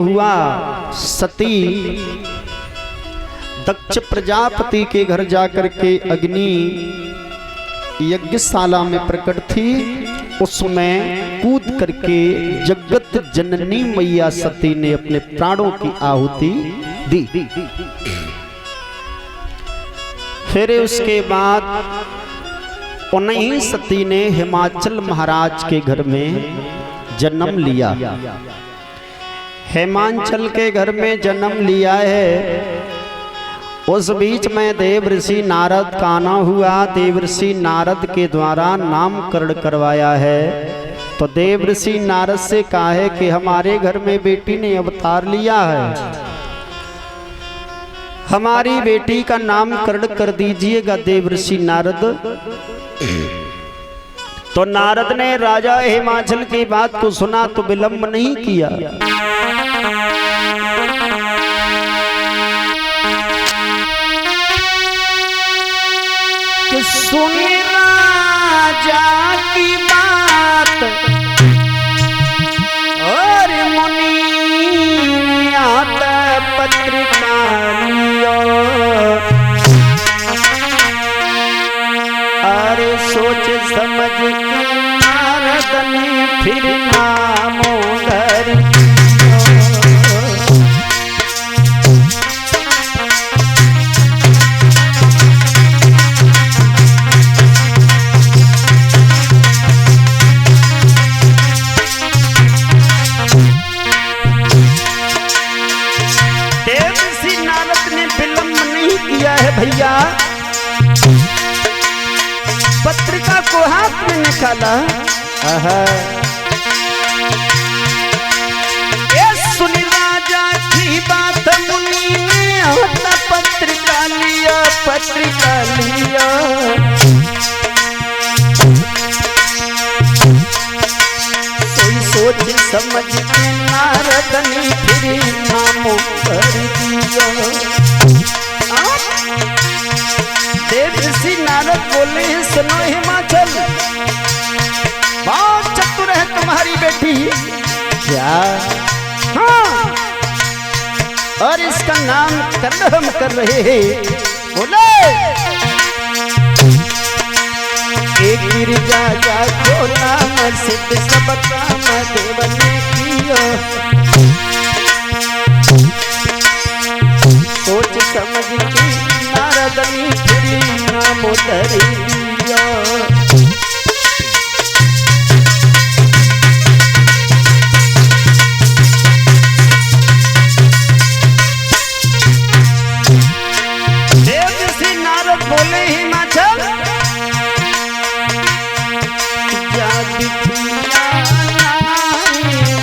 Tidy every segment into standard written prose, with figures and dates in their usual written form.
हुआ सती दक्ष प्रजापति के घर जाकर के अग्नि यज्ञशाला में प्रकट थी, उसमें कूद करके जगत जननी मैया सती ने अपने प्राणों की आहुति दी। फिर उसके बाद उन्हीं सती ने हिमाचल महाराज के घर में जन्म लिया। हिमाचल के घर में जन्म लिया है। उस बीच में देव ऋषि नारद का आना हुआ। देव ऋषि नारद के द्वारा नामकरण करवाया है। तो देव ऋषि नारद से कहा है कि हमारे घर में बेटी ने अवतार लिया है, हमारी बेटी का नामकरण कर दीजिएगा देव ऋषि नारद। तो नारद ने राजा हिमाचल की बात को सुना तो विलंब नहीं किया। कि सुन राजा की बात और मुनि आता पत्रिका लियो, अरे सोच समझ के नारद ने फिर नामो धर। भैया पत्रिका को हाथ में निकाला। ये सुन राजा की बात मुनि ने होता पत्रिका लिया, पत्रिका लिया। कोई सोच समझ के नारद ने फिर नामो कर दिया। देव ऋषि नारद बोले हैं, सुनो हिमाचल, बहुत चतुर है तुम्हारी बेटी। क्या? हाँ, और इसका नाम करण हम कर रहे हैं। बोले एक गिरजा जा को नाम सिद्ध सब काम देव ने किया। सोच समझ के नारद ने फिर नाम धर दिया। देव ऋषि नारद बोले हिमाचल, जाति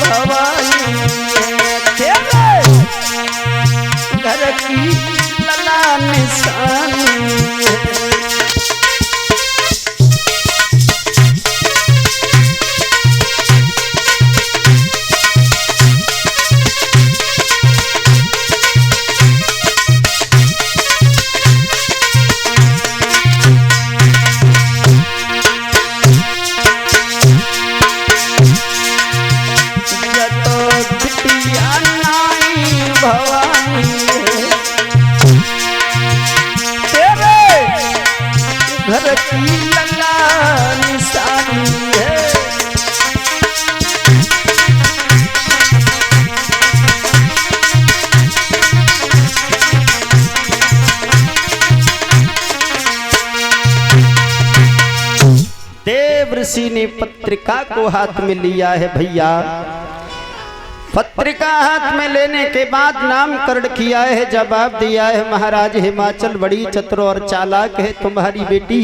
भवानी घर की लला निशानी। घर की लला निशानी है। देव ऋषि ने पत्रिका को हाथ में लिया है। भैया पत्रिका हाथ में लेने के बाद नामकरण किया है, जवाब दिया है, महाराज हिमाचल बड़ी चतुर और चालाक है तुम्हारी बेटी।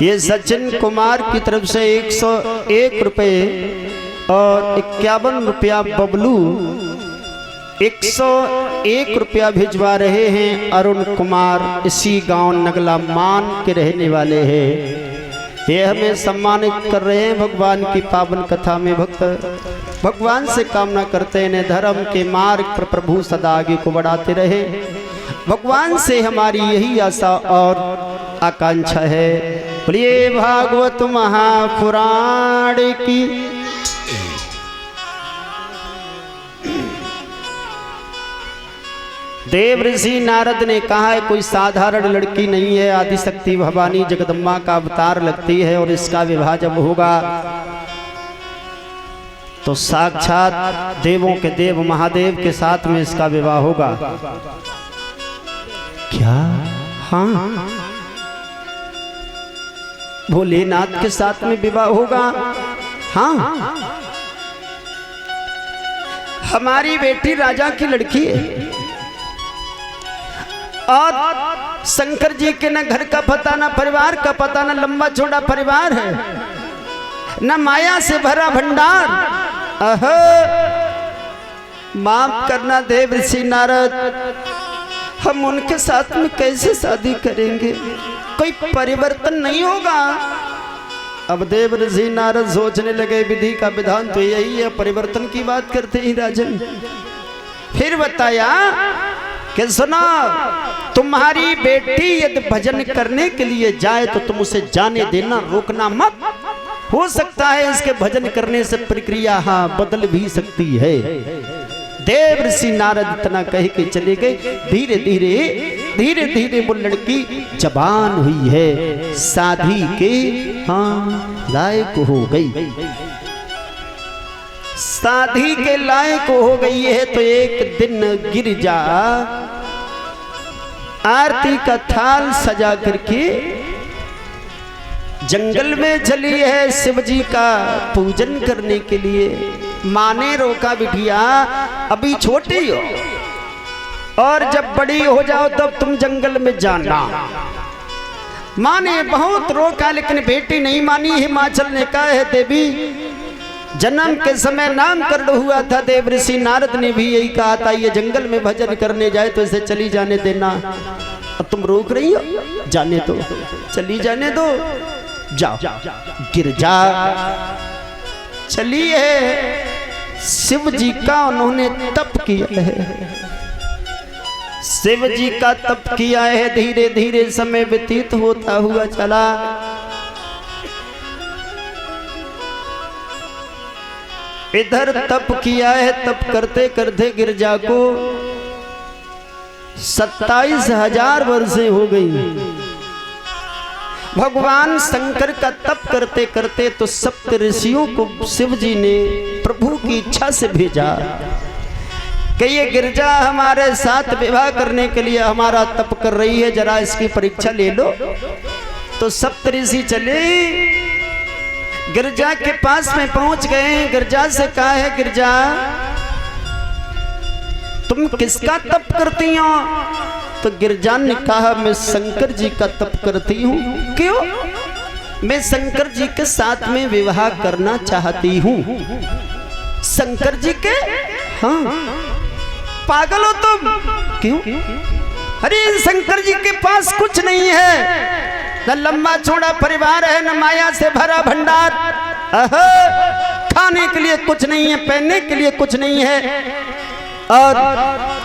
ये सचिन कुमार की तरफ से 101 रुपए और 51 रुपया बबलू 101 रुपया भिजवा रहे हैं। अरुण कुमार इसी गांव नगला मान के रहने वाले हैं। ये हमें सम्मानित कर रहे हैं। भगवान की पावन कथा में भक्त भगवान से कामना करते हैं धर्म के मार्ग पर प्रभु सदा आगे को बढ़ाते रहे। भगवान से हमारी यही आशा और आकांक्षा है। प्रिय भागवत महापुराण की देव ऋषि नारद ने कहा है कोई साधारण लड़की नहीं है, आदिशक्ति भवानी जगदम्बा का अवतार लगती है और इसका विवाह जब होगा तो साक्षात देवों के देव महादेव के साथ में इसका विवाह होगा। क्या? हाँ, भोलेनाथ के साथ में विवाह होगा। हाँ, हमारी बेटी राजा की लड़की है और शंकर जी के न घर का पता, न परिवार का पता, न लंबा चौड़ा परिवार है, न माया से भरा भंडार। माफ करना देव ऋषि नारद, हम उनके साथ में कैसे शादी करेंगे? कोई परिवर्तन नहीं होगा। अब देव ऋषि नारद सोचने लगे विधि का विधान तो यही है, परिवर्तन की बात करते ही राजन। फिर बताया कि सुना, तुम्हारी बेटी यदि भजन करने के लिए जाए तो तुम उसे जाने देना, रोकना मत। हो सकता है इसके भजन करने से प्रक्रिया हाँ बदल भी सकती है। देव ऋषि नारद इतना कह के चले गए। धीरे धीरे वो लड़की जवान हुई है, शादी के हाँ लायक हो गई, शादी के लायक हो गई है। तो एक दिन गिरजा आरती का थाल सजा करके जंगल में चली है शिव जी का पूजन करने के लिए। माँ ने रोका, बिटिया अभी छोटी हो और जब बड़ी हो जाओ तब तुम जंगल में जाना। माँ ने बहुत रोका लेकिन बेटी नहीं मानी। हिमाचल ने कहा है देवी, जन्म के समय नामकरण हुआ था, देव ऋषि नारद ने भी यही कहा था ये जंगल में भजन करने जाए तो इसे चली जाने देना। अब तुम रोक रही हो, जाने दो, चली जाने दो, जाओ। गिरजा चली है, शिव जी का उन्होंने तप किया है, शिव जी का तप किया है। धीरे धीरे समय व्यतीत होता हुआ चला। इधर तप किया है, तप करते करते गिरजा को 27,000 वर्षें हो गई। भगवान शंकर का तप करते करते तो सप्त ऋषियों को शिव जी ने प्रभु की इच्छा से भेजा कि ये गिरजा हमारे साथ विवाह करने के लिए हमारा तप कर रही है, जरा इसकी परीक्षा ले लो। तो सप्त ऋषि चले, गिरजा के पास में पहुंच गए। गिरजा से कहा है, गिरजा तुम किसका तप करती हो? तो गिरजा ने कहा मैं शंकर जी का तप करती हूँ। क्यों? मैं शंकर जी के साथ में विवाह करना चाहती हूँ। शंकर जी के? हाँ। पागल हो तुम? क्यों? अरे शंकर जी के पास कुछ नहीं है, न लंबा चौड़ा परिवार है, न माया से भरा भंडार, खाने के लिए कुछ नहीं है, पहनने के लिए कुछ नहीं है, और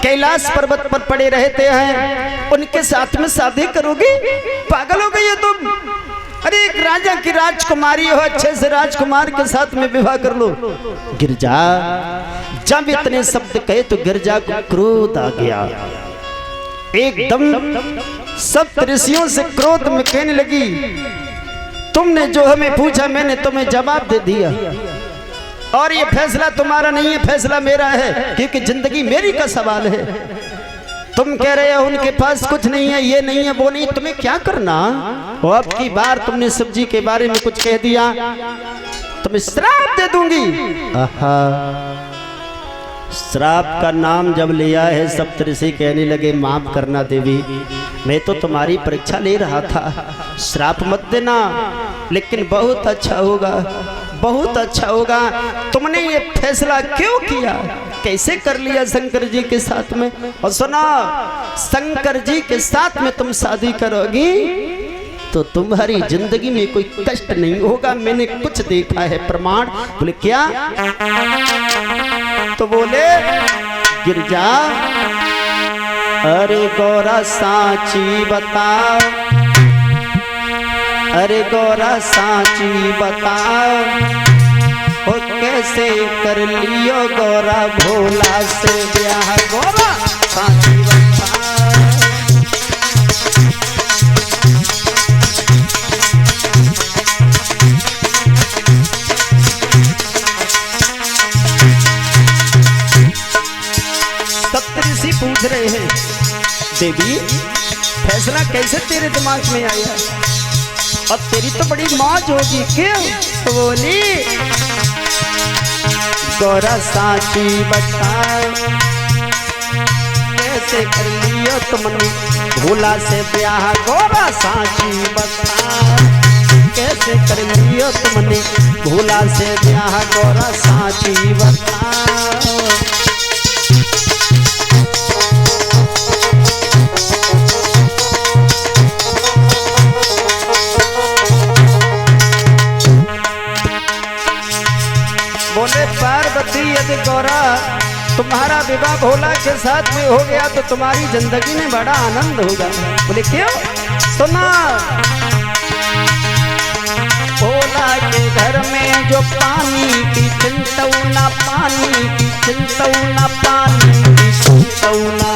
कैलाश पर्वत पर पड़े रहते हैं, उनके साथ में शादी करोगी? पागल हो गई है तुम। अरे एक राजा की राजकुमारी हो, अच्छे से राजकुमार के साथ में विवाह कर लो। गिरजा जब इतने शब्द कहे तो गिरजा को क्रोध आ गया, एकदम सब ऋषियों से क्रोध में कहने लगी, तुमने जो हमें पूछा मैंने तुम्हें जवाब दे दिया और ये फैसला तुम्हारा नहीं है, फैसला मेरा है, क्योंकि जिंदगी मेरी का सवाल है। तुम कह रहे हो उनके पास कुछ नहीं है, ये नहीं है, वो नहीं, तुम्हें क्या करना? और अब की बार तुमने शिव जी के बारे में कुछ कह दिया तो मैं श्राप दे दूंगी। श्राप का नाम जब लिया है सप्तऋषि कहने लगे माफ करना देवी, मैं तो तुम्हारी परीक्षा ले रहा था, श्राप मत देना, लेकिन बहुत अच्छा होगा, बहुत अच्छा होगा। तुमने ये फैसला क्यों किया, कैसे कर लिया शंकर जी के साथ में? और सुना, शंकर जी के साथ में तुम शादी करोगी तो तुम्हारी जिंदगी में कोई कष्ट नहीं होगा, मैंने कुछ देखा है प्रमाण। बोले क्या? तो बोले गिरजा अरे गौरा सांची बताओ, अरे गौरा सांची बताओ, ओ कैसे कर लियो गौरा भोला से ब्याह? गौरा सांची बताओ। पूछ रहे हैं देवी फैसला कैसे तेरे दिमाग में आया? और तेरी तो बड़ी मौज होगी क्यों? तो बोली गौरा साची बता कैसे कर लियो तुमने भोला से ब्याह? गौरा साची बता कैसे कर लियो तुमने भोला से ब्याह? गौरा साची बता। बोले पार्वती यदि गौरा तुम्हारा विवाह भोला के साथ में हो गया तो तुम्हारी जिंदगी में बड़ा आनंद होगा। बोले क्यों? सुना भोला के घर में जो पानी की चिंता ना, पानी की चिंता ना, पानी की चिंता ना।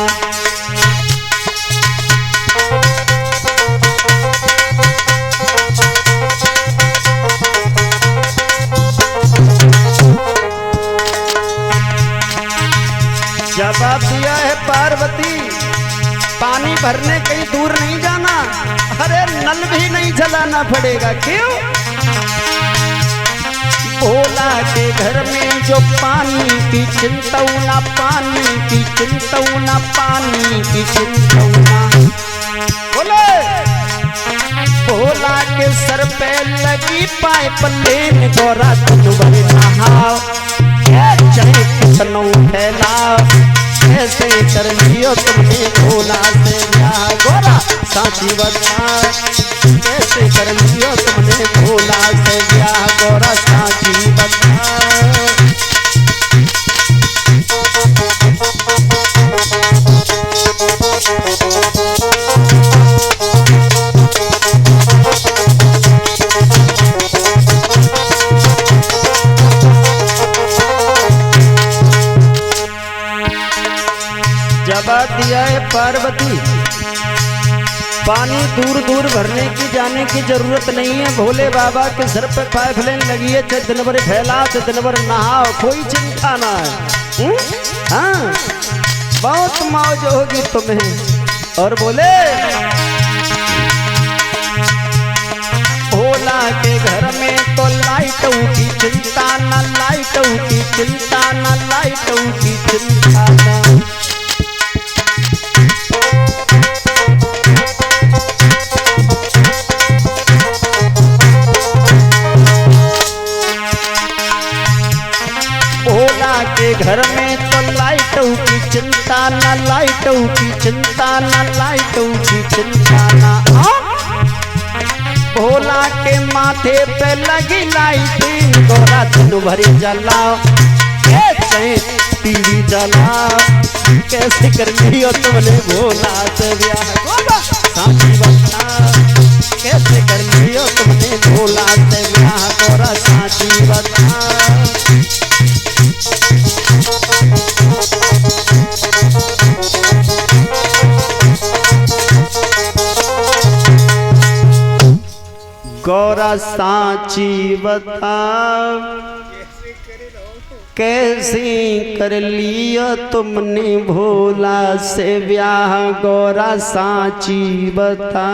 जवाब दिया है पार्वती पानी भरने कहीं दूर नहीं जाना, अरे नल भी नहीं जलाना पड़ेगा। क्यों? भोला के घर में जो पानी की चिंता ना, पानी की चिंता ना, पानी की चिंता ना। बोले भोला के सर पे लगी पाइप लेन, गौरा तुम भर नहाओ चाहे कितनो फैलाओ। कैसे कर लियो तुमने भोला से ब्याह? गौरा साची बता कैसे कर लियो तुमने भोला से ब्याह? गौरा साची बता। जवाब दिया है पार्वती पानी दूर दूर भरने की जाने की जरूरत नहीं है। भोले बाबा के सर पे पाइपलाइन लगी है, चाहे दिन भर फैलाओ चाहे दिन भर नहाओ, कोई चिंता ना है। हाँ बहुत मौज होगी तुम्हें। और बोले भोला के घर में तो लाइट की चिंता ना, लाइट की चिंता ना, लाइट की चिंता ना। के घर में तो लाइटों की चिंता ना, लाइटों की चिंता ना, लाइटों की चिंता ना। भोला के माथे पे लगी लाइट, गौरा दिन भर जलाओ चाहे टीवी जलाओ। कैसे कर लियो तुमने भोला से ब्याह? गौरा साची बता कैसे कर लियो तुमने भोला से ब्याह? गौरा साची बता। गौरा साची बता कैसे कर लिया तुमने भोला से ब्याह? गौरा साची बता।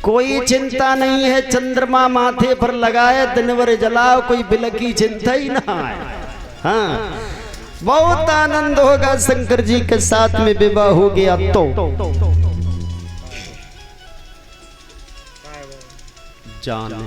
कोई चिंता नहीं है, चंद्रमा माथे पर लगाए दिन भर जलाओ, कोई बिल की चिंता ही ना है। हाँ बहुत आनंद होगा। शंकर जी के साथ में विवाह हो गया तो जाने